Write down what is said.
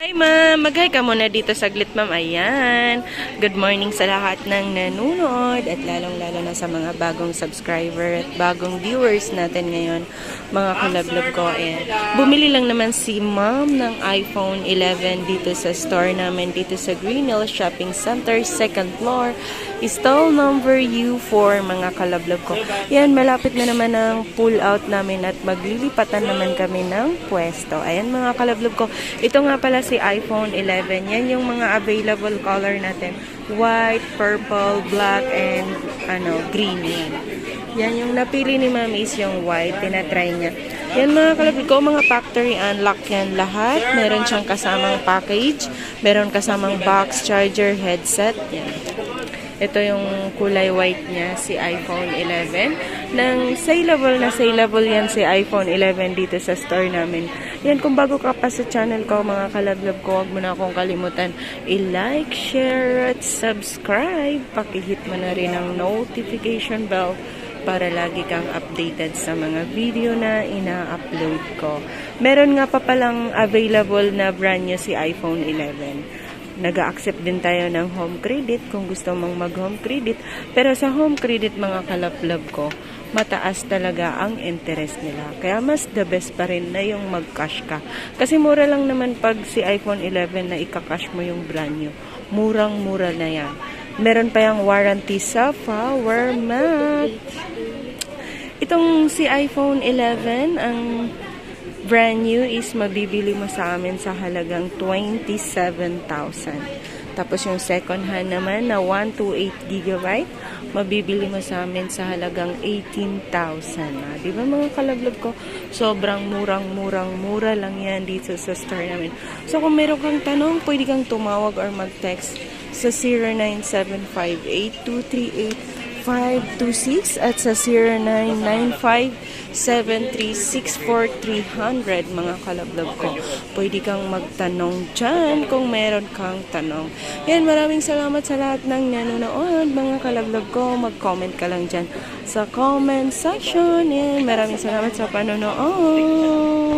Hi ma'am, mag-hi ka muna dito saglit ma'am. Ayan. Good morning sa lahat ng nanonood at lalong-lalo na sa mga bagong subscriber at bagong viewers natin ngayon, mga kalablog ko. Ayan. Bumili lang naman si ma'am ng iPhone 11 dito sa store namin dito sa Green Hills Shopping Center, 2nd floor. Stall number U4, mga kalablog ko. Yan, malapit na naman ang pull out namin at maglilipatan naman kami ng pwesto. Ayan mga kalablog ko. Ito nga pala si iPhone 11. Yan yung mga available color natin. White, purple, black, and green. Yan yung napili ni ma'am is yung white. Tinatry niya. Yan mga kalablog ko, mga factory unlock yan lahat. Meron siyang kasamang package. Meron kasamang box, charger, headset. Yan. Ito yung kulay white niya, si iPhone 11. Nang saleable yan si iPhone 11 dito sa store namin. Yan, kung bago ka pa sa channel ko, mga kalablog ko, huwag mo na akong kalimutan i-like, share, at subscribe. Pakihit mo na rin ang notification bell para lagi kang updated sa mga video na ina-upload ko. Meron nga pa palang available na brand new si iPhone 11. Nag-accept din tayo ng home credit kung gusto mong mag-home credit. Pero sa home credit, mga kalablog ko, mataas talaga ang interest nila. Kaya mas the best pa rin na yung mag-cash ka. Kasi mura lang naman pag si iPhone 11 na ika-cash mo yung brand new. Murang-mura na yan. Meron pa yung warranty sa power mat. Itong si iPhone 11, ang brand new is mabibili mo sa amin sa halagang 27,000. Tapos yung second hand naman na 128GB, mabibili mo sa amin sa halagang 18,000. Di ba mga kalablog ko? Sobrang mura lang yan dito sa store namin. So kung meron kang tanong, pwede kang tumawag or mag-text sa 0975-823-8526 at sa 0995-7364300, mga kalablog ko. Pwede kang magtanong dyan kung meron kang tanong. Yan, maraming salamat sa lahat ng nanonood, mga kalablog ko. Mag-comment ka lang dyan sa comment section. Yan, maraming salamat sa panonood.